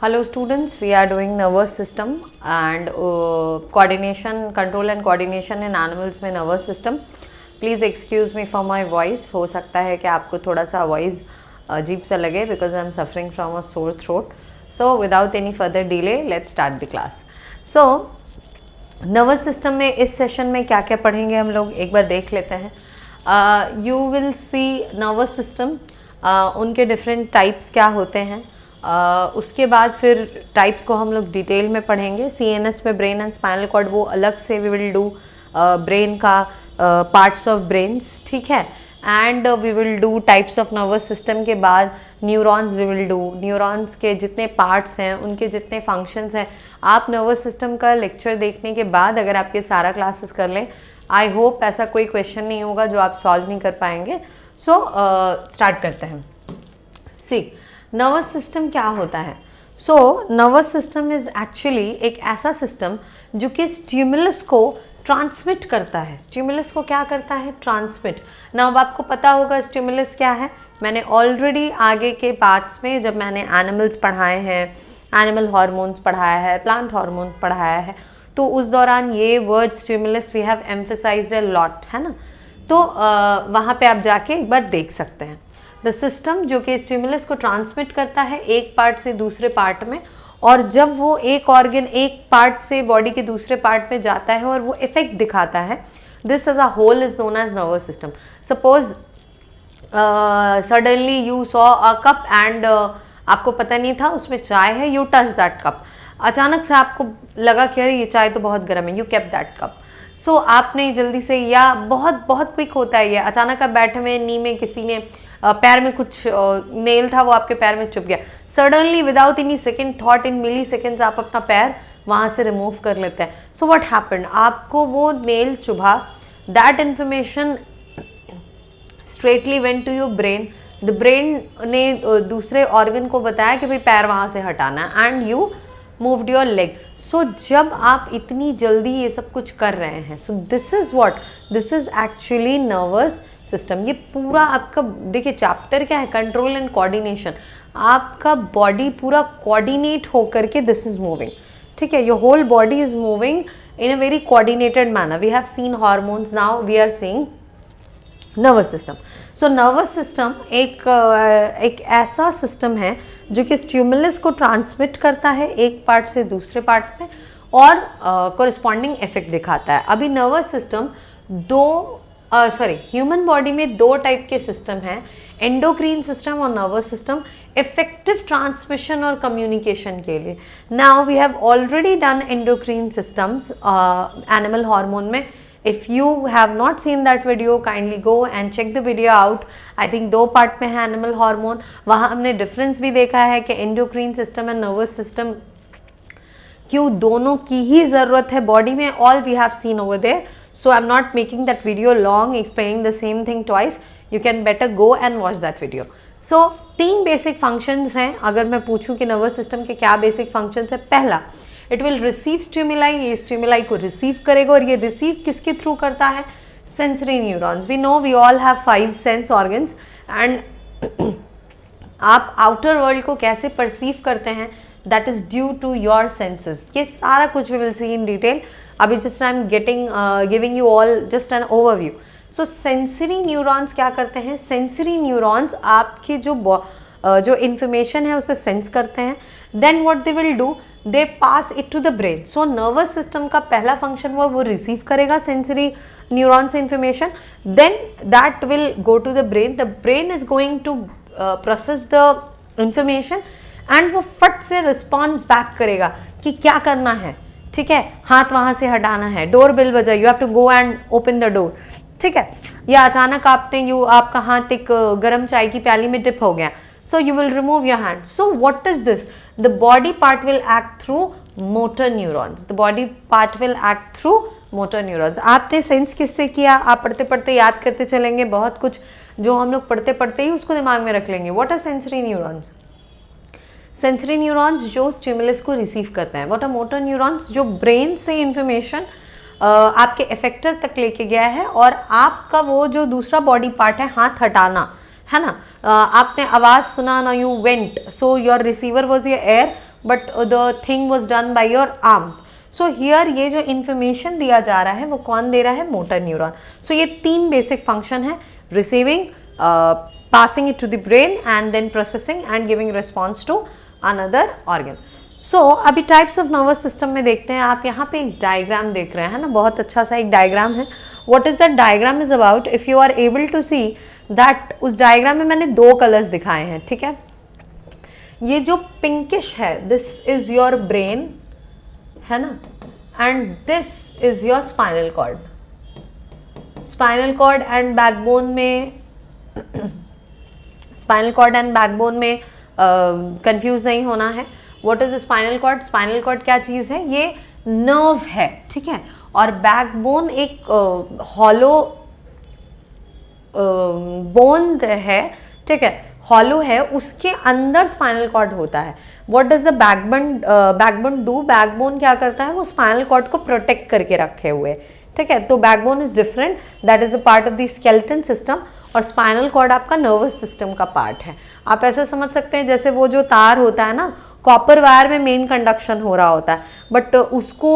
Hello students, we are doing nervous system and coordination, control and coordination in animals में nervous system. Please excuse me for my voice. हो सकता है कि आपको थोड़ा सा voice अजीब सा लगे because I am suffering from a sore throat. So without any further delay, let's start the class. So nervous system में इस session में क्या क्या पढ़ेंगे हम लोग एक बार देख लेते हैं. You will see nervous system, उनके different types क्या होते हैं. उसके बाद फिर टाइप्स को हम लोग डिटेल में पढ़ेंगे. CNS में ब्रेन एंड स्पाइनल कॉर्ड वो अलग से वी विल डू ब्रेन का पार्ट्स ऑफ ब्रेन्स, ठीक है. And we will do types of nervous system के बाद neurons we will do. Neurons के जितने पार्ट्स हैं उनके जितने फंक्शंस हैं, आप नर्वस सिस्टम का लेक्चर देखने के बाद अगर आप ये सारा क्लासेस कर लें, आई होप ऐसा कोई क्वेश्चन नहीं होगा जो आप सॉल्व नहीं कर पाएंगे. सो स्टार्ट करते हैं. सी नर्वस सिस्टम क्या होता है. सो नर्वस सिस्टम इज़ एक्चुअली एक ऐसा सिस्टम जो कि स्टिमुलस को ट्रांसमिट करता है. स्टिमुलस को क्या करता है? ट्रांसमिट. ना अब आपको पता होगा स्टिमुलस क्या है. मैंने ऑलरेडी आगे के पार्ट्स में जब मैंने एनिमल्स पढ़ाए हैं, एनिमल हार्मोन्स पढ़ाया है, प्लांट हार्मोन पढ़ाया है, तो उस दौरान ये word stimulus we have emphasised a lot, है ना. तो वहाँ पे आप जाके एक बार देख सकते हैं. द सिस्टम जो कि स्टिमुलस को ट्रांसमिट करता है एक पार्ट से दूसरे पार्ट में, और जब वो एक ऑर्गन एक पार्ट से बॉडी के दूसरे पार्ट में जाता है और वो इफेक्ट दिखाता है, this as a whole is known as nervous system. Suppose suddenly you saw a cup and आपको पता नहीं था उसमें चाय है, यू टच दैट कप. अचानक से आपको लगा कि अरे ये चाय तो बहुत गर्म है, यू केप्ट दैट कप. सो आपने जल्दी से, या बहुत बहुत क्विक होता है ये, अचानक आप बैठे हुए नी में किसी ने पैर में कुछ नेल था वो आपके पैर में चुभ गया, suddenly without any second thought in milliseconds आप अपना पैर वहाँ से रिमूव कर लेते हैं. सो व्हाट हैपेंड, आपको वो नेल चुभा, that information straightly went to your brain. The brain ने दूसरे ऑर्गन को बताया कि भाई पैर वहाँ से हटाना है, and you moved your leg. So जब आप इतनी जल्दी ये सब कुछ कर रहे हैं, so this is what, this is actually nervous system. ये पूरा आपका देखिए चैप्टर क्या है, कंट्रोल एंड कोऑर्डिनेशन. आपका बॉडी पूरा कोऑर्डिनेट होकर के दिस इज मूविंग, ठीक है. Your whole body is moving in a very coordinated manner. We have seen hormones, now we are seeing nervous system. So nervous system एक ऐसा system है जो कि स्टिमुलस को ट्रांसमिट करता है एक पार्ट से दूसरे पार्ट में और कोरिस्पॉन्डिंग इफेक्ट दिखाता है. अभी नर्वस सिस्टम ह्यूमन बॉडी में दो टाइप के सिस्टम हैं, एंडोक्रीन सिस्टम और नर्वस सिस्टम, इफेक्टिव ट्रांसमिशन और कम्युनिकेशन के लिए. Now we have already done endocrine systems animal hormone में. If you have not seen that video, kindly go and check the video out. I think 2 part में है animal hormone. वहाँ हमने difference भी देखा है कि endocrine system and nervous system क्यों दोनों की ही ज़रूरत है बॉडी में. All we have seen over there. So I'm not making that video long explaining the same thing twice. You can better go and watch that video. So 3 basic functions हैं. अगर मैं पूछूं कि nervous system के क्या basic functions है, पहला it will receive stimuli. ये stimuli को receive करेगा, और ये receive किसके through करता है? Sensory neurons. We know we all have 5 sense organs and आप outer world को कैसे perceive करते हैं, that is due to your senses. ये सारा कुछ we will see in detail. अभी just I am giving you all just an overview. So sensory neurons क्या करते हैं? सेंसरी न्यूरॉन्स आपके जो इन्फॉर्मेशन है उसे सेंस करते हैं. Then what they will do, they pass it to the brain. So nervous system का पहला फंक्शन वो रिसीव करेगा सेंसरी न्यूरॉन से information. Then that will go to the brain. The brain is going to process the information and वो फट से response back करेगा कि क्या करना है, ठीक है. हाथ वहाँ से हटाना है, डोर बेल बजा, you have to go and open the door, ठीक है. या अचानक आपका हाथ एक गर्म चाय की प्याली में डिप हो गया, so you will remove your hand. So what is this? The body part will act through motor neurons. The body part will act through motor neurons. आपने सेंस किससे किया? आप पढ़ते पढ़ते याद करते चलेंगे, बहुत कुछ जो हम लोग पढ़ते पढ़ते ही उसको दिमाग में रख लेंगे. What are sensory neurons? Sensory neurons जो स्टिमुलस को रिसीव करते हैं. What are motor neurons? जो ब्रेन से इंफॉर्मेशन आपके इफेक्टर तक लेके गया है, और आपका वो जो दूसरा बॉडी पार्ट है, हाथ हटाना, है ना. आपने आवाज़ सुना ना, you went, so your receiver was your air, but the thing was done by your arms. So here ये जो इन्फॉर्मेशन दिया जा रहा है वो कौन दे रहा है? Motor neuron. सो ये 3 बेसिक फंक्शन है, receiving, passing it to the brain and then processing and giving response to another organ. So अभी types of nervous system में देखते हैं. आप यहाँ पे एक डायग्राम देख रहे हैं ना, बहुत अच्छा सा एक डायग्राम है. What is that diagram is about? If you are able to see that, उस डायग्राम में मैंने 2 कलर्स दिखाए हैं, ठीक है. ये जो पिंकिश है, दिस इज योर ब्रेन, है ना, and this is your spinal cord. Spinal cord and backbone में स्पाइनल कॉर्ड एंड बैकबोन में कंफ्यूज नहीं होना है. What is spinal cord? Spinal cord क्या चीज़ है? ये नर्व है, ठीक है. और बैकबोन एक हॉलो बोन है, ठीक है, हॉलो है, उसके अंदर स्पाइनल कॉर्ड होता है. What does the backbone do? Backbone क्या करता है? वो स्पाइनल कॉर्ड को प्रोटेक्ट करके रखे हुए, ठीक है. तो backbone is different, that is the part of the skeleton system, और स्पाइनल कॉर्ड आपका नर्वस सिस्टम का पार्ट है. आप ऐसे समझ सकते हैं जैसे वो जो तार होता है ना, कॉपर वायर में मेन कंडक्शन हो रहा होता है, बट उसको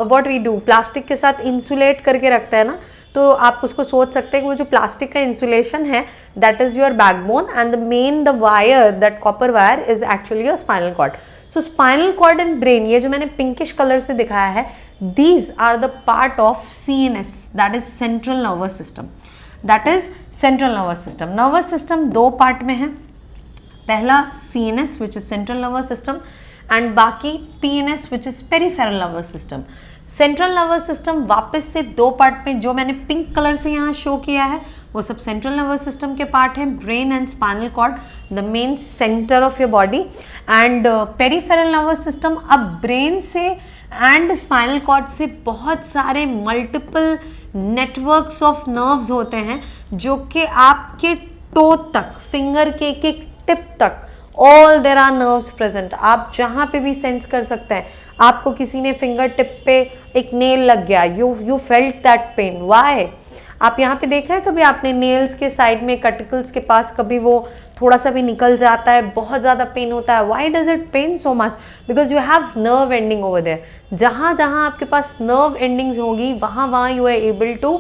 व्हाट वी डू, प्लास्टिक के साथ इंसुलेट करके रखते हैं ना. तो आप उसको सोच सकते हैं कि वो जो प्लास्टिक का इंसुलेशन है, that is your backbone, and the wire, that copper wire is actually your spinal cord. So spinal cord and brain, ये जो मैंने पिंकिश कलर से दिखाया है, these are the part of CNS, that is central nervous system. That is central nervous system. Nervous system 2 part में है. पहला CNS which is central nervous system, and बाकी PNS which is peripheral nervous system. Central nervous system वापस से 2 part में, जो मैंने pink colour से यहाँ शो किया है वो सब सेंट्रल नर्वस सिस्टम के पार्ट है. Brain and spinal cord, the main centre of your body, and peripheral nervous system अब ब्रेन से एंड स्पाइनल कॉर्ड से बहुत सारे मल्टीपल नेटवर्क्स ऑफ नर्व्स होते हैं, जो कि आपके टो तक, फिंगर के एक टिप तक, all there are nerves present. आप जहाँ पे भी सेंस कर सकते हैं. आपको किसी ने फिंगर टिप पे एक नेल लग गया, you felt that pain. Why? आप यहाँ पे देखा है कभी आपने नेल्स के साइड में, कटिकल्स के पास, कभी वो थोड़ा सा भी निकल जाता है, बहुत ज़्यादा पेन होता है. Why does it pain so much? Because you have nerve ending over there. जहाँ जहाँ आपके पास नर्व एंडिंग्स होगी, वहाँ you are able to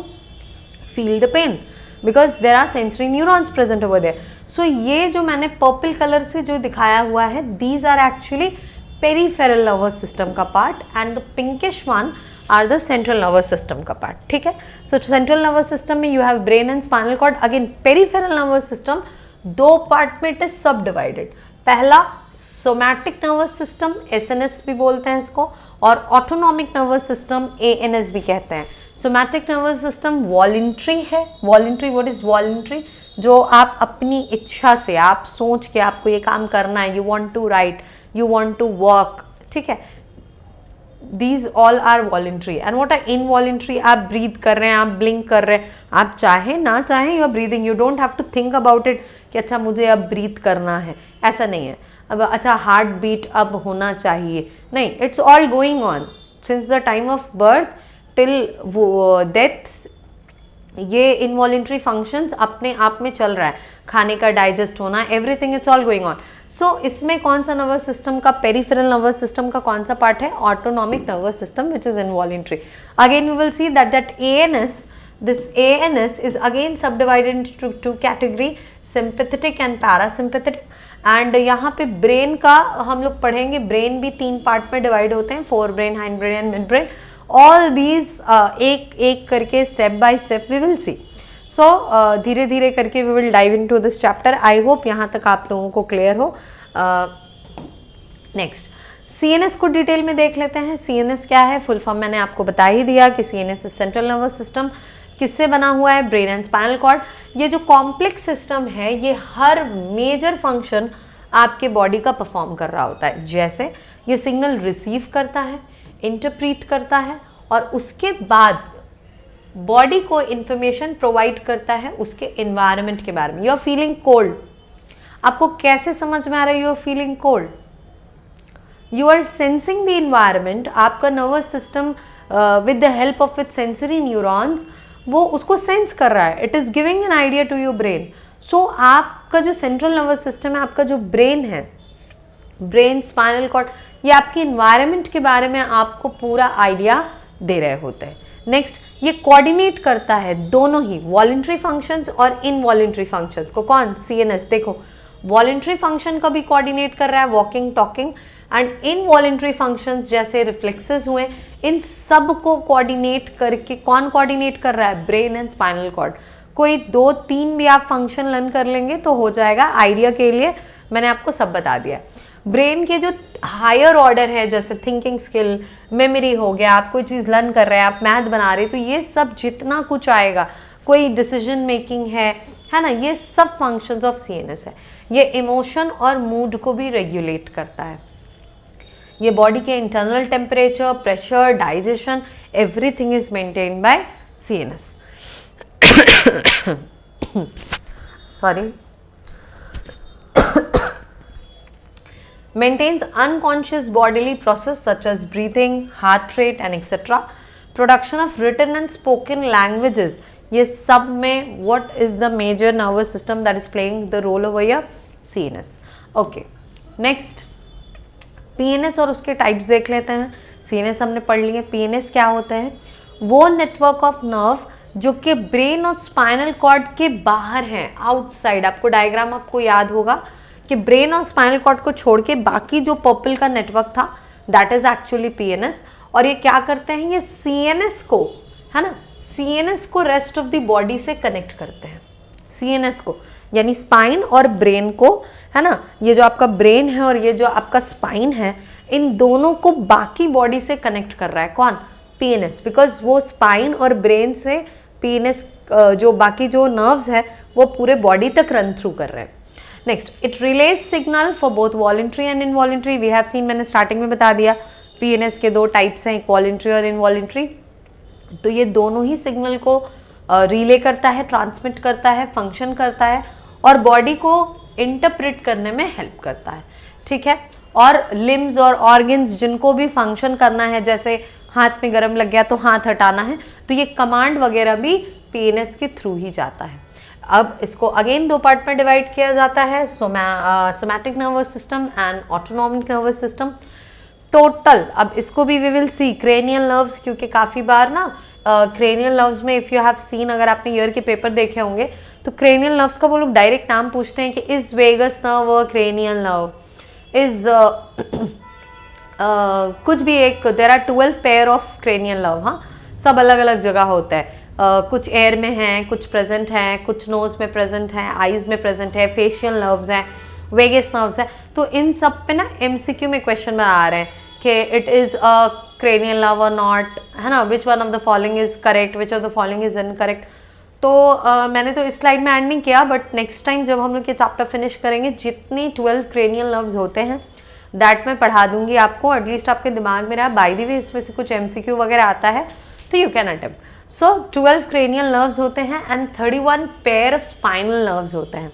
feel the pain, because there are sensory neurons present over there. So ये जो मैंने purple colour से जो दिखाया हुआ है, these are actually peripheral nervous system का part, and the pinkish one are the central nervous system का पार्ट, ठीक है. सो सेंट्रल नर्वस सिस्टम में you have brain and spinal cord. Again peripheral nervous system 2 part में it is subdivided. पहला somatic nervous system, SNS भी बोलते हैं इसको, और ऑटोनॉमिक नर्वस सिस्टम, ANS भी कहते हैं. सोमैटिक नर्वस सिस्टम वॉलंटरी है. Voluntary, what is voluntary? जो आप अपनी इच्छा से, आप सोच के आपको ये काम करना है, you want to write, you want to walk, ठीक है. These all are voluntary. And what are involuntary? आप ब्रीथ कर रहे हैं, आप ब्लिंक कर रहे हैं, आप चाहे ना चाहे you are breathing. You don't have to think about it कि अच्छा मुझे अब ब्रीथ करना है, ऐसा नहीं है. अब अच्छा हार्ट बीट अब होना चाहिए, नहीं. It's all going on since the time of birth till death. ये इनवॉलेंट्री फंक्शंस अपने आप में चल रहा है. खाने का डाइजेस्ट होना, everything, it's all going on. So इसमें कौन सा नर्वस सिस्टम का, पेरिफेरल नर्वस सिस्टम का कौन सा पार्ट है? Autonomic nervous system, which is involuntary. Again we will see that ANS, this ANS is again subdivided into 2 category, sympathetic and parasympathetic. And यहाँ पे ब्रेन का हम लोग पढ़ेंगे. ब्रेन भी 3 पार्ट में डिवाइड होते हैं, fore brain, hind brain and mid brain. All these एक एक करके step by step we will see. So धीरे धीरे करके we will dive into this chapter. I hope यहाँ तक आप लोगों को क्लियर हो. नेक्स्ट CNS को डिटेल में देख लेते हैं. CNS क्या है? फुल फॉर्म मैंने आपको बता ही दिया कि CNS सेंट्रल नर्वस सिस्टम. किससे बना हुआ है? Brain and spinal cord. ये जो कॉम्प्लेक्स सिस्टम है, ये हर मेजर फंक्शन आपके बॉडी का परफॉर्म कर रहा होता है. जैसे ये सिग्नल रिसीव करता है, इंटरप्रीट करता है, और उसके बाद बॉडी को इंफॉर्मेशन प्रोवाइड करता है उसके एनवायरनमेंट के बारे में. You are feeling cold. आपको कैसे समझ में आ रहा है you are feeling cold? You are sensing the environment. आपका nervous system with the help of its sensory neurons वो उसको सेंस कर रहा है. It is giving an idea to your brain. So आपका जो सेंट्रल नर्वस सिस्टम है, आपका जो ब्रेन है, ब्रेन, स्पाइनल कॉर्ड, ये आपके इन्वायरमेंट के बारे में आपको पूरा आइडिया दे रहे होते हैं। नेक्स्ट, ये कोऑर्डिनेट करता है दोनों ही वॉलेंट्री फंक्शंस और इनवॉलेंट्री फंक्शंस को। कौन? सीएनएस। देखो, वॉलेंट्री फंक्शन का भी कोऑर्डिनेट कर रहा है, walking, talking, and involuntary functions जैसे रिफ्लेक्सेस हुए, इन सब को कोऑर्डिनेट करके कौन कोऑर्डिनेट कर रहा है? Brain and spinal cord. कोई 2-3 भी आप फंक्शन लर्न कर लेंगे तो हो जाएगा। आइडिया के लिए मैंने आपको सब बता दिया। ब्रेन के जो हायर ऑर्डर है, जैसे थिंकिंग स्किल, मेमोरी हो गया, आप कोई चीज़ लर्न कर रहे हैं, आप मैथ बना रहे हैं, तो ये सब जितना कुछ आएगा, कोई डिसीजन मेकिंग है ना, ये सब फंक्शंस ऑफ सीएनएस है। ये इमोशन और मूड को भी रेगुलेट करता है। ये बॉडी के internal temperature, pressure, digestion, everything is maintained by CNS. Sorry. Maintains unconscious bodily process such as breathing, heart rate and etc. Production of written and spoken languages. ये सब में what is the major nervous system that is playing the role over here? CNS. Okay. Next, PNS और उसके types देख लेते हैं। CNS हमने पढ़ लिए। PNS क्या होता है? वो नेटवर्क ऑफ नर्व जो कि ब्रेन और स्पाइनल कॉर्ड के बाहर हैं, आउटसाइड। आपको डायग्राम आपको याद होगा कि ब्रेन और स्पाइनल कॉर्ड को छोड़ के बाकी जो पर्पल का नेटवर्क था, दैट इज एक्चुअली पीएनएस। और ये क्या करते हैं? ये सीएनएस को, है ना, सीएनएस को रेस्ट ऑफ द बॉडी से कनेक्ट करते हैं। सीएनएस को यानी स्पाइन और ब्रेन को, है ना, ये जो आपका ब्रेन है और ये जो आपका स्पाइन है, इन दोनों को बाकी बॉडी से कनेक्ट कर रहा है। कौन? पीएनएस। बिकॉज वो स्पाइन और ब्रेन से पीएनएस जो बाकी जो नर्व्स है वो पूरे बॉडी तक रन थ्रू कर रहे हैं। Next, it relays signal for both voluntary and involuntary. We have seen, मैंने स्टार्टिंग में बता दिया, पीएनएस के 2 टाइप्स हैं, एक वॉलेंट्री और इनवॉलेंट्री। तो ये दोनों ही सिग्नल को रिले करता है, ट्रांसमिट करता है, फंक्शन करता है और बॉडी को इंटरप्रेट करने में हेल्प करता है। ठीक है। और लिम्स और ऑर्गन्स जिनको भी फंक्शन करना है, जैसे हाथ में गर्म लग गया तो हाथ हटाना है, तो ये कमांड वगैरह भी पीएनएस के थ्रू ही जाता है। अब इसको अगेन 2 पार्ट में डिवाइड किया जाता है, somatic nervous system and autonomic nervous system. Total, अब इसको भी we will see cranial nerves, क्योंकि काफ़ी बार ना क्रेनियल नर्व्स में इफ़ यू हैव सीन, अगर आपने ईयर के पेपर देखे होंगे तो क्रेनियल नर्व्स का वो लोग डायरेक्ट नाम पूछते हैं कि is vagus nerve cranial nerve, is कुछ भी एक, there are 12 pair of cranial nerve. हाँ, सब अलग अलग जगह होता है। कुछ एयर में हैं, कुछ प्रेजेंट हैं, कुछ नोज में प्रेजेंट हैं, आईज में प्रेजेंट है, फेशियल नर्व्स हैं, वेगस नर्व्स हैं। तो इन सब पे ना एमसीक्यू में क्वेश्चन में आ रहे हैं कि it is a cranial nerve और नॉट, है ना, which one of the following is correct, which of the following is incorrect. तो मैंने तो इस स्लाइड में ऐड नहीं किया, बट नेक्स्ट टाइम जब हम लोग ये चैप्टर फिनिश करेंगे, जितनी 12 क्रेनियल नर्व्स होते हैं दैट मैं पढ़ा दूंगी आपको, एटलीस्ट आपके दिमाग में रहा। बाय द वे इसमें से कुछ एमसीक्यू वगैरह आता है तो you can attempt. So 12 cranial nerves होते हैं and 31 pair of spinal nerves होते हैं।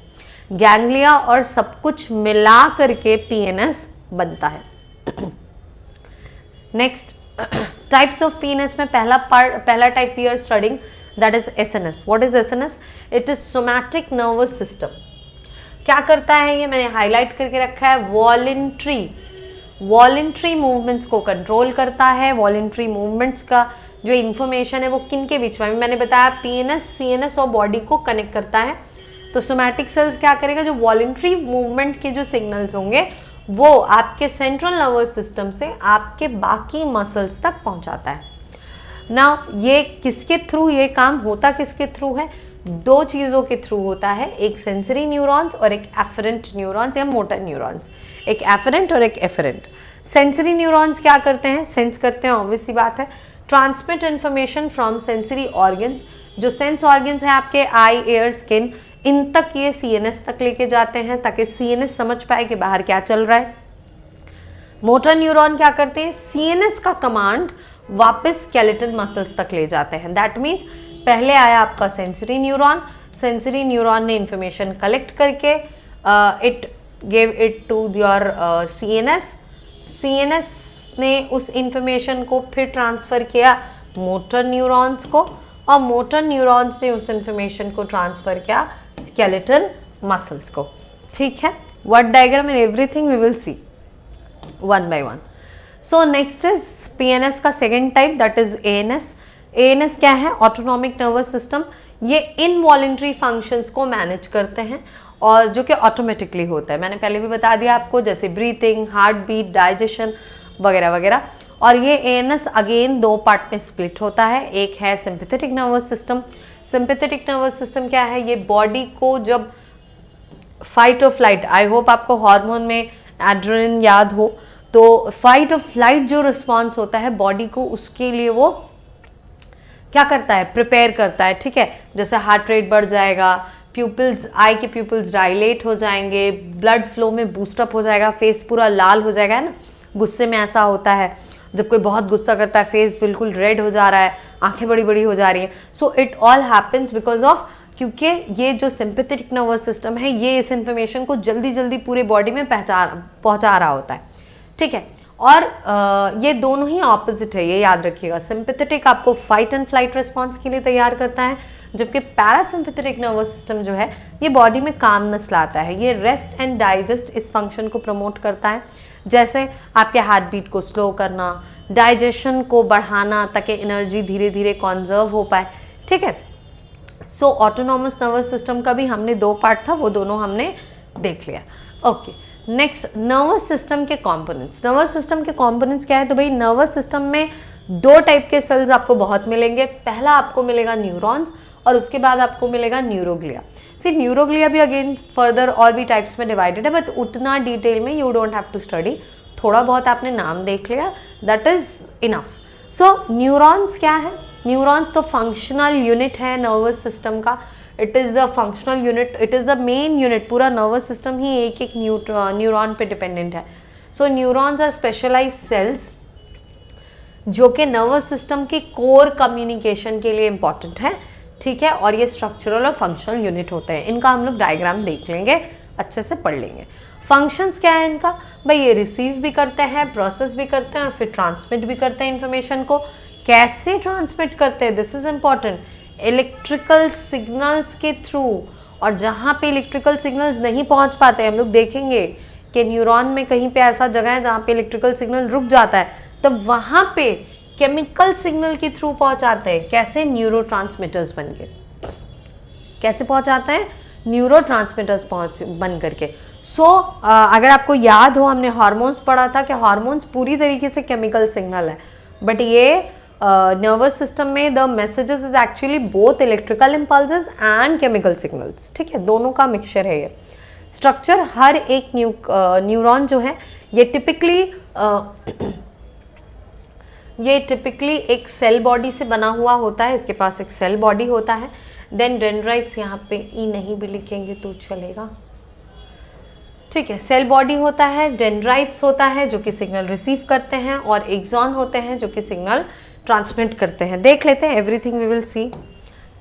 गैंग्लिया और सब कुछ मिला करके पीएनएस बनता है। नेक्स्ट, टाइप्स ऑफ पीएनएस में पहला type we are studying, that is SNS. What is SNS? It is somatic nervous system. क्या करता है ये मैंने हाईलाइट करके रखा है, वॉलेंट्री मूवमेंट्स को कंट्रोल करता है। वॉलेंट्री मूवमेंट्स का जो इन्फॉर्मेशन है वो किन के बीच में, मैंने बताया पीएनएस, सीएनएस और बॉडी को कनेक्ट करता है। तो सोमैटिक सेल्स क्या करेगा, जो वॉलेंट्री मूवमेंट के जो सिग्नल्स होंगे वो आपके सेंट्रल नर्वस सिस्टम से आपके बाकी मसल्स तक पहुंचाता है। ना ये किसके थ्रू ये काम होता, किसके थ्रू है? 2 चीज़ों के थ्रू होता है, एक सेंसरी न्यूरॉन्स और एक एफरेंट न्यूरॉन्स या मोटर न्यूरॉन्स। एक एफरेंट और एक एफरेंट। सेंसरी न्यूरॉन्स क्या करते हैं? सेंस करते हैं, ऑब्वियस सी बात है। Transmit information from sensory organs, जो सेंस ऑर्गन्स हैं आपके आई, एयर, स्किन, इन तक ये सीएनएस तक लेके जाते हैं ताकि सीएनएस समझ पाए कि बाहर क्या चल रहा है। मोटर न्यूरॉन क्या करते हैं? सीएनएस का कमांड वापस स्केलेटन मसल्स तक ले जाते हैं। दैट मीन्स पहले आया आपका सेंसरी न्यूरॉन, सेंसरी न्यूरॉन ने इंफॉर्मेशन कलेक्ट करके it gave it to your CNS, CNS ने उस इंफॉर्मेशन को फिर ट्रांसफ़र किया मोटर न्यूरॉन्स को, और मोटर न्यूरॉन्स ने उस इंफॉर्मेशन को ट्रांसफ़र किया स्केलेटल मसल्स को। ठीक है, what diagram and everything we will see. One by one. So next is PNS का second type, that is ANS. ANS क्या है? Autonomic nervous system. ये इनवॉलेंट्री फंक्शंस को मैनेज करते हैं और जो कि ऑटोमेटिकली होता है. मैंने पहले भी बता दिया आपको, जैसे ब्रीथिंग, हार्ट बीट, डाइजेशन वगैरह वगैरह. और ये ANS अगेन दो पार्ट में स्प्लिट होता है. एक है sympathetic nervous system. Sympathetic nervous system क्या है? ये बॉडी को जब फाइट और फ्लाइट, आई होप आपको हार्मोन में एड्रेनलिन याद हो, तो फाइट और फ्लाइट जो रिस्पॉन्स होता है बॉडी को, उसके लिए वो क्या करता है? प्रिपेयर करता है. ठीक है, जैसे हार्ट रेट बढ़ जाएगा, प्यूपिल्स, आई के प्यूपिल्स डायलेट हो जाएंगे, ब्लड फ्लो में बूस्टअप हो जाएगा, फेस पूरा लाल हो जाएगा, है ना. गुस्से में ऐसा होता है, जब कोई बहुत गुस्सा करता है फेस बिल्कुल रेड हो जा रहा है, आंखें बड़ी बड़ी हो जा रही हैं. So it all happens because of, क्योंकि ये जो सिंपैथेटिक नर्वस सिस्टम है ये इस इन्फॉर्मेशन को जल्दी जल्दी पूरे बॉडी में पहुंचा रहा होता है. ठीक है, और ये दोनों ही ऑपोजिट है, ये याद रखिएगा. सिंपैथेटिक आपको फाइट एंड फ्लाइट रिस्पॉन्स के लिए तैयार करता है, जबकि पैरासिम्पैथेटिक नर्वस सिस्टम जो है ये बॉडी में कामनेस लाता है. ये रेस्ट एंड डाइजेस्ट इस फंक्शन को प्रमोट करता है, जैसे आपके हार्ट बीट को स्लो करना, डाइजेशन को बढ़ाना ताकि एनर्जी धीरे धीरे कॉन्जर्व हो पाए. ठीक है, सो ऑटोनॉमस नर्वस सिस्टम का भी हमने दो पार्ट था, वो दोनों हमने देख लिया. ओके, नेक्स्ट नर्वस सिस्टम के कंपोनेंट्स. नर्वस सिस्टम के कंपोनेंट्स क्या है? तो भाई नर्वस सिस्टम में दो टाइप के सेल्स आपको बहुत मिलेंगे. पहला आपको मिलेगा न्यूरॉन्स और उसके बाद आपको मिलेगा न्यूरोग्लिया. सी न्यूरोग्लिया भी अगेन फर्दर और भी टाइप्स में डिवाइडेड है, बट उतना डिटेल में you don't have to study. थोड़ा बहुत आपने नाम देख लिया, that is enough. So neurons क्या है? न्यूरॉन्स तो फंक्शनल यूनिट है नर्वस सिस्टम का. It is the functional unit, it is the main unit. पूरा नर्वस सिस्टम ही एक एक न्यूरॉन पे डिपेंडेंट है. So neurons are specialised cells जो कि नर्वस सिस्टम की कोर कम्युनिकेशन के लिए इम्पॉर्टेंट है. ठीक है, और ये स्ट्रक्चरल और फंक्शनल यूनिट होते हैं. इनका हम लोग डायग्राम देख लेंगे, अच्छे से पढ़ लेंगे. फंक्शंस क्या है इनका? भाई ये रिसीव भी करते हैं, प्रोसेस भी करते हैं और फिर ट्रांसमिट भी करते हैं इन्फॉर्मेशन को. कैसे ट्रांसमिट करते हैं? This is important. Electrical signals के थ्रू. और जहाँ पे इलेक्ट्रिकल सिग्नल्स नहीं पहुँच पाते, हम लोग देखेंगे कि न्यूरॉन में कहीं पे ऐसा जगह है जहाँ पे इलेक्ट्रिकल सिग्नल रुक जाता है, तो वहाँ पे केमिकल सिग्नल के थ्रू पहुँचाते हैं. कैसे? न्यूरोट्रांसमीटर्स बन के. कैसे पहुँचाते हैं? न्यूरोट्रांसमीटर्स बन करके. सो अगर आपको याद हो, हमने हार्मोन्स पढ़ा था कि हार्मोन्स पूरी तरीके से केमिकल सिग्नल है, बट ये नर्वस सिस्टम में the messages is actually both electrical impulses and chemical signals. ठीक है, दोनों का मिक्सचर है ये. स्ट्रक्चर हर एक न्यूरॉन जो है ये टिपिकली एक सेल बॉडी से बना हुआ होता है. इसके पास एक सेल बॉडी होता है. देन डेंड्राइट्स, यहाँ पे ई नहीं भी लिखेंगे तो चलेगा. ठीक है, सेल बॉडी होता है, डेंड्राइट्स होता है जो कि सिग्नल रिसीव करते हैं, और एक्सॉन होते हैं जो कि सिग्नल ट्रांसमिट करते हैं. देख लेते हैं, एवरीथिंग वी विल सी.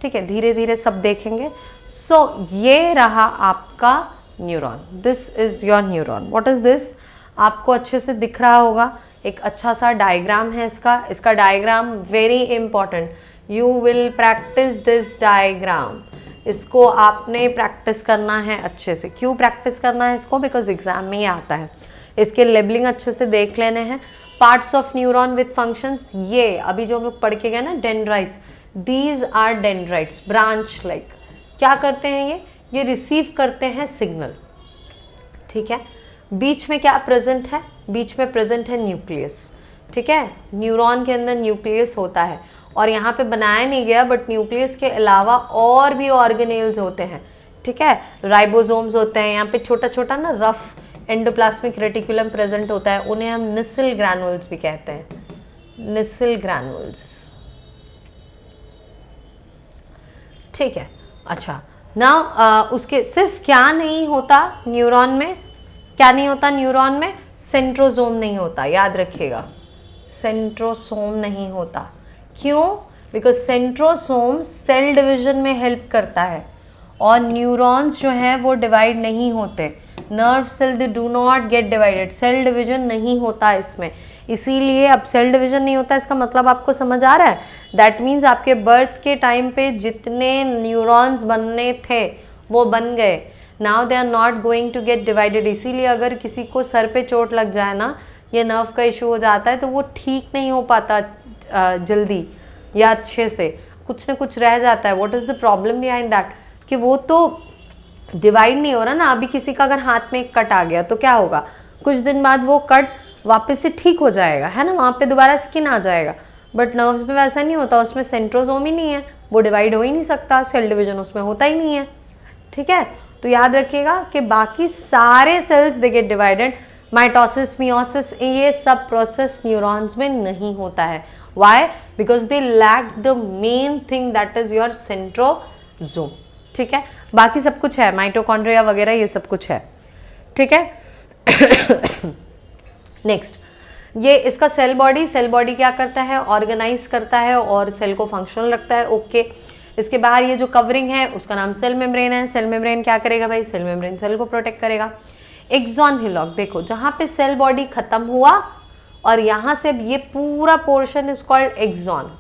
ठीक है, धीरे धीरे सब देखेंगे. सो ये रहा आपका neuron. This is your neuron. What is this? आपको अच्छे से दिख रहा होगा, एक अच्छा सा डायग्राम है इसका. इसका diagram very important. You will practice this diagram. इसको आपने प्रैक्टिस करना है अच्छे से. क्यों प्रैक्टिस करना है इसको? बिकॉज एग्जाम में ही आता है. इसके लेबलिंग अच्छे से देख लेने हैं. Parts of neuron with functions, ये अभी जो हम लोग पढ़ के गए ना, dendrites, these are dendrites, branch like. क्या करते हैं ये रिसीव करते हैं सिग्नल. ठीक है, बीच में क्या प्रेजेंट है? बीच में प्रेजेंट है न्यूक्लियस. ठीक है, न्यूरॉन के अंदर न्यूक्लियस होता है, और यहाँ पे बनाया नहीं गया, बट न्यूक्लियस के अलावा और भी ऑर्गेनेल्स होते हैं. ठीक है, राइबोसोम्स होते हैं, यहाँ पे छोटा छोटा ना रफ एंडोप्लाज्मिक रेटिकुलम प्रेजेंट होता है. उन्हें हम निसिल ग्रैनुल्स भी कहते हैं. निसिल ग्रैनुल्स. ठीक है, अच्छा ना. उसके सिर्फ क्या नहीं होता न्यूरॉन में? क्या नहीं होता न्यूरॉन में? सेंट्रोसोम नहीं होता. याद रखिएगा, सेंट्रोसोम नहीं होता. क्यों? बिकॉज सेंट्रोसोम सेल डिवीजन में हेल्प करता है, और न्यूरॉन्स जो हैं वो डिवाइड नहीं होते. Nerve cell they do not get divided. Cell division नहीं होता इसमें. इसीलिए अब सेल डिवीजन नहीं होता, इसका मतलब आपको समझ आ रहा है? दैट मीन्स आपके बर्थ के टाइम पे जितने न्यूरॉन्स बनने थे वो बन गए. Now they are not going to get divided. इसीलिए अगर किसी को सर पे चोट लग जाए ना, ये नर्व का इशू हो जाता है तो वो ठीक नहीं हो पाता जल्दी या अच्छे से, कुछ ना कुछ रह जाता है। What is the problem behind that, कि वो तो डिवाइड नहीं हो रहा ना। अभी किसी का अगर हाथ में एक कट आ गया तो क्या होगा, कुछ दिन बाद वो कट वापस से ठीक हो जाएगा, है ना, वहाँ पे दोबारा स्किन आ जाएगा। बट नर्व्स में वैसा नहीं होता, उसमें सेंट्रोसोम ही नहीं है, वो डिवाइड हो ही नहीं सकता, सेल डिवीजन उसमें होता ही नहीं है, ठीक है। तो याद रखिएगा कि बाकी सारे cells they get divided, mitosis, meiosis, ये सब प्रोसेस न्यूरॉन्स में नहीं होता है। Why? Because they lack the main thing that is your centrosome, ठीक है। बाकी सब कुछ है, माइटोकॉन्ड्रिया वगैरह ये सब कुछ है, ठीक है। नेक्स्ट, ये इसका सेल बॉडी क्या करता है, ऑर्गेनाइज करता है और सेल को फंक्शनल रखता है, ओके। इसके बाहर ये जो कवरिंग है उसका नाम सेल मेम्ब्रेन है। सेल मेम्ब्रेन क्या करेगा भाई, सेल मेम्ब्रेन सेल को प्रोटेक्ट करेगा। एक्सॉन हिलॉक, देखो जहाँ पे सेल बॉडी खत्म हुआ और यहाँ से ये पूरा पोर्शन इज कॉल्ड एक्सॉन।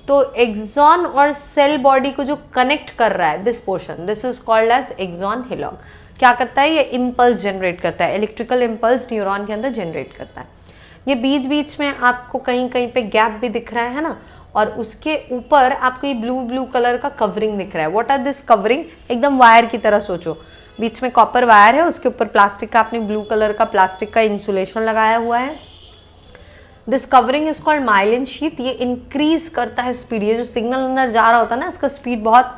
तो एक्सॉन और सेल बॉडी को जो कनेक्ट कर रहा है, this portion, this is called as axon hillock. क्या करता है, ये इम्पल्स जनरेट करता है, इलेक्ट्रिकल इम्पल्स न्यूरॉन के अंदर जनरेट करता है। ये बीच बीच में आपको कहीं कहीं पे गैप भी दिख रहा है ना, और उसके ऊपर आपको ये ब्लू कलर का कवरिंग दिख रहा है। व्हाट आर दिस कवरिंग, एकदम वायर की तरह सोचो, बीच में कॉपर वायर है, उसके ऊपर प्लास्टिक का, आपने ब्लू कलर का प्लास्टिक का इंसुलेशन लगाया हुआ है। This covering is called myelin sheath. ये इंक्रीज करता है स्पीड, ये जो सिग्नल अंदर जा रहा होता है ना, इसका स्पीड बहुत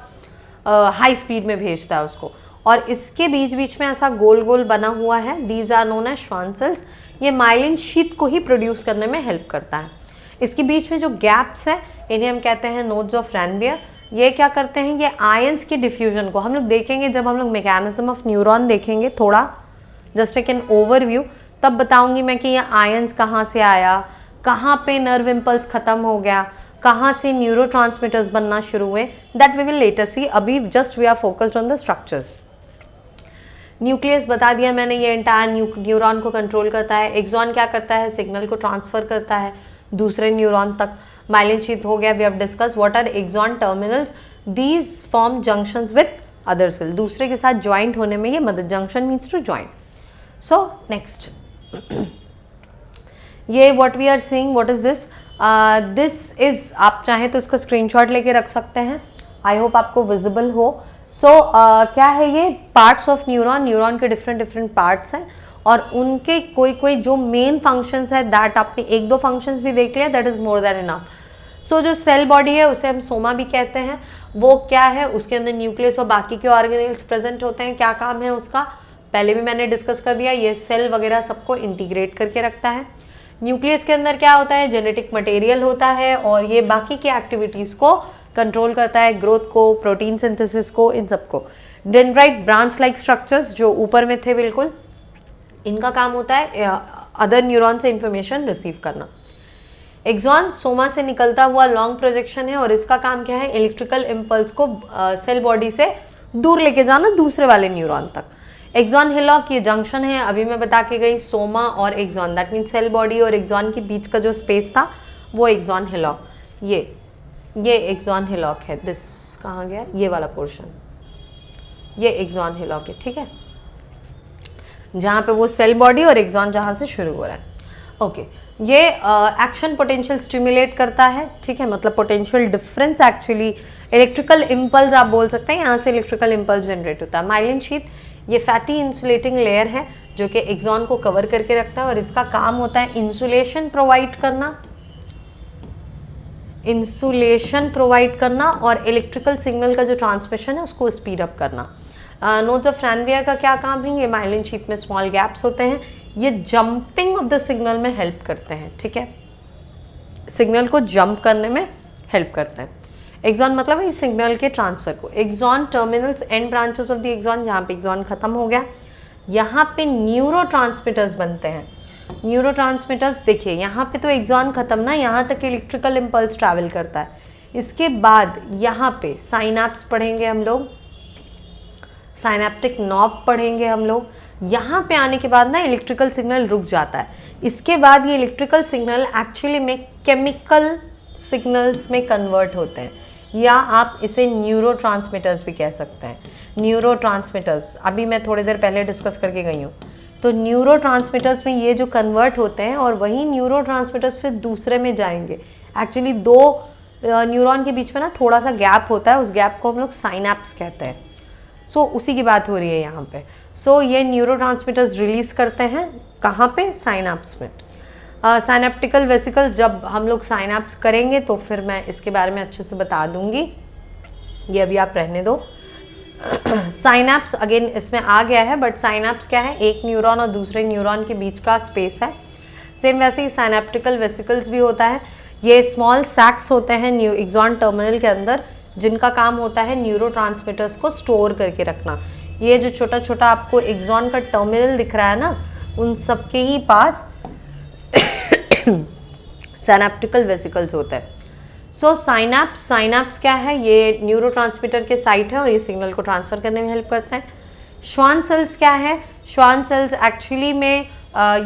हाई स्पीड में भेजता है उसको। और इसके बीच बीच में ऐसा गोल गोल बना हुआ है, these are known as Schwann cells. ये माइलिन शीथ को ही प्रोड्यूस करने में हेल्प करता है। इसके बीच में जो गैप्स है इन्हें हम कहते हैं नोड्स ऑफ रैनबियर। ये क्या करते हैं, ये आयंस की डिफ्यूजन को हम लोग देखेंगे जब हम लोग मैकेनिज्म ऑफ न्यूरॉन देखेंगे, थोड़ा जस्ट टेक एन ओवरव्यू, तब बताऊंगी मैं कि ये आयंस कहाँ से आया, कहाँ पे नर्व इम्पल्स खत्म हो गया, कहाँ से न्यूरोट्रांसमीटर्स बनना शुरू हुए, that we will later see. अभी just we are focused on the structures. Nucleus बता दिया मैंने, ये एंटायर न्यूरॉन को कंट्रोल करता है। एक्सॉन क्या करता है, सिग्नल को ट्रांसफर करता है दूसरे न्यूरॉन तक। माइलिन शीथ हो गया, we have discuss what are axon terminals, these form junctions with other cell, दूसरे के साथ ज्वाइंट होने में ये मदद, junction means to joint. So next, ये what we are seeing, what is this, this is, आप चाहें तो इसका स्क्रीनशॉट लेके रख सकते हैं, आई होप आपको विजिबल हो। क्या है ये, पार्ट्स ऑफ न्यूरॉन, न्यूरॉन के डिफरेंट पार्ट्स हैं और उनके कोई जो मेन फंक्शंस है, दैट आपने एक दो फंक्शंस भी देख लिया, that is more than enough. So जो सेल बॉडी है उसे हम सोमा भी कहते हैं। वो क्या है, उसके अंदर न्यूक्लियस और बाकी के ऑर्गेनेल्स प्रेजेंट होते हैं। क्या काम है उसका, पहले भी मैंने डिस्कस कर दिया, ये सेल वगैरह सबको इंटीग्रेट करके रखता है। न्यूक्लियस के अंदर क्या होता है, जेनेटिक मटेरियल होता है और ये बाकी की एक्टिविटीज़ को कंट्रोल करता है, ग्रोथ को, प्रोटीन सिंथेसिस को, इन सबको। डेंड्राइट ब्रांच लाइक स्ट्रक्चर्स जो ऊपर में थे बिल्कुल, इनका काम होता है अदर न्यूरॉन से इंफॉर्मेशन रिसीव करना। एक्सॉन सोमा से निकलता हुआ लॉन्ग प्रोजेक्शन है और इसका काम क्या है, इलेक्ट्रिकल इम्पल्स को सेल बॉडी से दूर लेके जाना दूसरे वाले न्यूरॉन तक। एक्सॉन हिलॉक ये जंक्शन है, अभी मैं बता के गई, सोमा और axon, that means cell body और एक्सॉन के बीच का जो स्पेस था वो एक्सॉन हिलॉक। ये एक्सॉन हिलॉक है, दिस कहाँ गया, ये वाला पोर्शन, ये एक्सॉन हिलॉक है, ठीक है, जहाँ पे वो सेल बॉडी और एक्सॉन जहाँ से शुरू हो रहा है, ओके। ये एक्शन पोटेंशियल स्टिमुलेट करता है, ठीक है, मतलब potential difference, actually electrical impulse आप बोल सकते हैं, यहाँ से इलेक्ट्रिकल इम्पल्स जनरेट होता है। माइलिन शीथ ये फैटी इंसुलेटिंग लेयर है जो कि एक्सॉन को कवर करके रखता है और इसका काम होता है इंसुलेशन प्रोवाइड करना, और इलेक्ट्रिकल सिग्नल का जो ट्रांसमिशन है उसको स्पीड अप करना। नोड्स ऑफ रैनबियर का क्या काम है, ये माइलिन शीथ में स्मॉल गैप्स होते हैं, ये जंपिंग ऑफ द सिग्नल में हेल्प करते हैं, ठीक है, सिग्नल को जंप करने में हेल्प करते हैं। एक्सॉन मतलब इस सिग्नल के ट्रांसफर को। Axon terminals, and branches of the axon, जहाँ पे एक्सॉन खत्म हो गया, यहाँ पे न्यूरोट्रांसमीटर्स बनते हैं। न्यूरोट्रांसमीटर्स देखिए, यहाँ पे तो एक्सॉन खत्म ना, यहाँ तक इलेक्ट्रिकल इम्पल्स ट्रैवल करता है। इसके बाद यहाँ पे साइनैप्स पढ़ेंगे हम लोग, साइनेप्टिक नॉब पढ़ेंगे हम लोग। यहाँ पे आने के बाद ना इलेक्ट्रिकल सिग्नल रुक जाता है। इसके बाद ये इलेक्ट्रिकल सिग्नल एक्चुअली में केमिकल सिग्नल्स में कन्वर्ट होते हैं, या आप इसे न्यूरोट्रांसमीटर्स भी कह सकते हैं। न्यूरोट्रांसमीटर्स अभी मैं थोड़ी देर पहले डिस्कस करके गई हूँ। तो न्यूरोट्रांसमीटर्स में ये जो कन्वर्ट होते हैं और वही न्यूरोट्रांसमीटर्स फिर दूसरे में जाएंगे। एक्चुअली दो न्यूरॉन के बीच में ना थोड़ा सा गैप होता है, उस गैप को हम लोग साइनैप्स कहते हैं। सो उसी की बात हो रही है यहाँ पे। सो ये न्यूरोट्रांसमीटर्स रिलीज करते हैं कहाँ पे? साइनैप्स में। साइनेप्टिकल वेसिकल, जब हम लोग साइनैप्स करेंगे तो फिर मैं इसके बारे में अच्छे से बता दूंगी, ये अभी आप रहने दो। साइनैप्स अगेन इसमें आ गया है, बट साइनैप्स क्या है? एक न्यूरॉन और दूसरे न्यूरॉन के बीच का स्पेस है। सेम वैसे ही साइनेप्टिकल वेसिकल्स भी होता है। ये स्मॉल सैक्स होते हैं एक्सॉन टर्मिनल के अंदर, जिनका काम होता है न्यूरोट्रांसमीटर्स को स्टोर करके रखना। ये जो छोटा छोटा आपको एक्सॉन का टर्मिनल दिख रहा है ना, उन सबके ही पास साइनेप्टिकल वेसिकल्स होता है। सो साइनैप्स क्या है? ये न्यूरोट्रांसमीटर के साइट है और ये सिग्नल को ट्रांसफ़र करने में हेल्प करता है। श्वान सेल्स क्या है? श्वान सेल्स एक्चुअली में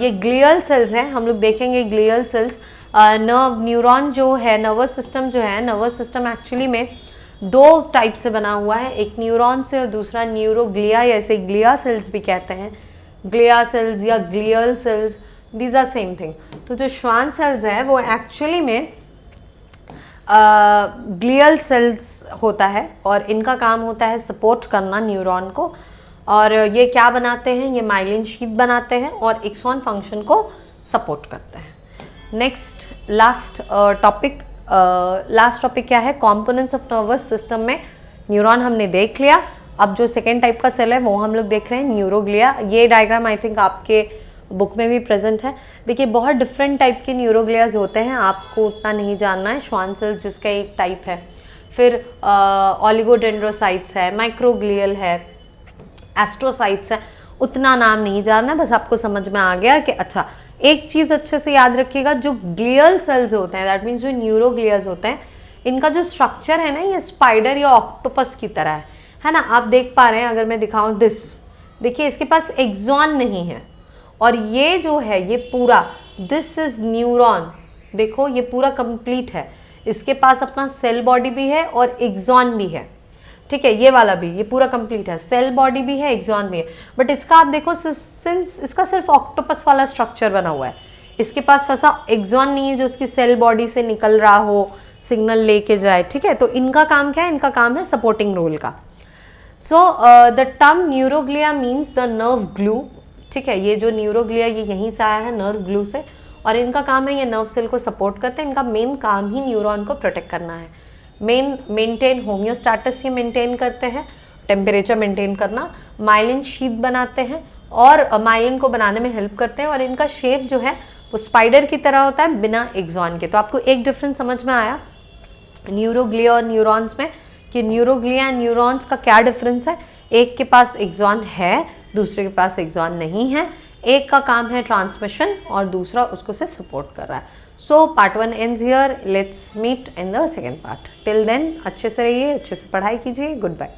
ये ग्लियल सेल्स हैं। हम लोग देखेंगे ग्लियल सेल्स। न्यूरॉन जो है, नर्वस सिस्टम जो है, नर्वस सिस्टम एक्चुअली में दो टाइप से बना हुआ है, एक न्यूरॉन से और दूसरा न्यूरोग्लिया, या इसे ग्लिया सेल्स भी कहते हैं। ग्लिया सेल्स या glial cells, these are same thing. तो जो श्वान सेल्स है वो एक्चुअली में ग्लियल सेल्स होता है और इनका काम होता है सपोर्ट करना न्यूरॉन को। और ये क्या बनाते हैं? ये माइलिन शीथ बनाते हैं और एक्सॉन फंक्शन को सपोर्ट करते हैं। नेक्स्ट लास्ट टॉपिक क्या है? कंपोनेंट्स ऑफ नर्वस सिस्टम में न्यूरॉन हमने देख लिया। अब जो सेकेंड टाइप का सेल है वो हम लोग देख रहे हैं, न्यूरोग्लिया। ये डायग्राम आई थिंक आपके बुक में भी प्रेजेंट है। देखिए बहुत डिफरेंट टाइप के न्यूरोग्लियाज होते हैं, आपको उतना नहीं जानना है। श्वान सेल्स जिसका एक टाइप है, फिर ओलिगोडेंड्रोसाइट्स है, माइक्रोग्लियल है, एस्ट्रोसाइट्स है, उतना नाम नहीं जानना, बस आपको समझ में आ गया कि अच्छा एक चीज़ अच्छे से याद रखिएगा, जो ग्लियल सेल्स होते हैं, दैट मीन्स जो न्यूरोग्लियाज होते हैं, इनका जो स्ट्रक्चर है ना, ये स्पाइडर या ऑक्टोपस की तरह है ना। आप देख पा रहे हैं, अगर मैं दिखाऊं दिस, देखिए इसके पास एक्सॉन नहीं है और ये जो है ये पूरा, दिस इज न्यूरॉन, देखो ये पूरा कंप्लीट है। इसके पास अपना सेल बॉडी भी है और एक्सॉन भी है, ठीक है, ये वाला भी, ये पूरा कंप्लीट है, सेल बॉडी भी है, एक्सॉन भी है। बट इसका आप देखो, सिंस इसका सिर्फ ऑक्टोपस वाला स्ट्रक्चर बना हुआ है, इसके पास वैसा एक्सॉन नहीं है जो उसकी सेल बॉडी से निकल रहा हो, सिग्नल लेके जाए, ठीक है। तो इनका काम क्या है? इनका काम है सपोर्टिंग रोल का। So the term neuroglia means the nerve glue, ठीक है। ये जो न्यूरोग्लिया ये यहीं से आया है, नर्व ग्लू से, और इनका काम है ये नर्व सेल को सपोर्ट करते हैं। इनका मेन काम ही न्यूरॉन को प्रोटेक्ट करना है। मेंटेन होम्योस्टेटिस ये मेंटेन करते हैं, टेम्परेचर मेंटेन करना, माइलिन शीथ बनाते हैं और माइलिन को बनाने में हेल्प करते हैं। और इनका शेप जो है वो स्पाइडर की तरह होता है, बिना एक्सॉन के। तो आपको एक डिफरेंस समझ में आया न्यूरोग्लिया और न्यूरॉन्स में, कि न्यूरोग्लिया एंड न्यूरॉन्स का क्या डिफरेंस है। एक के पास एक्सॉन है, दूसरे के पास एक्सॉन नहीं है। एक का काम है ट्रांसमिशन और दूसरा उसको सिर्फ सपोर्ट कर रहा है। So part 1 ends here. Let's meet in the second part. Till then अच्छे से रहिए, अच्छे से पढ़ाई कीजिए. Good bye.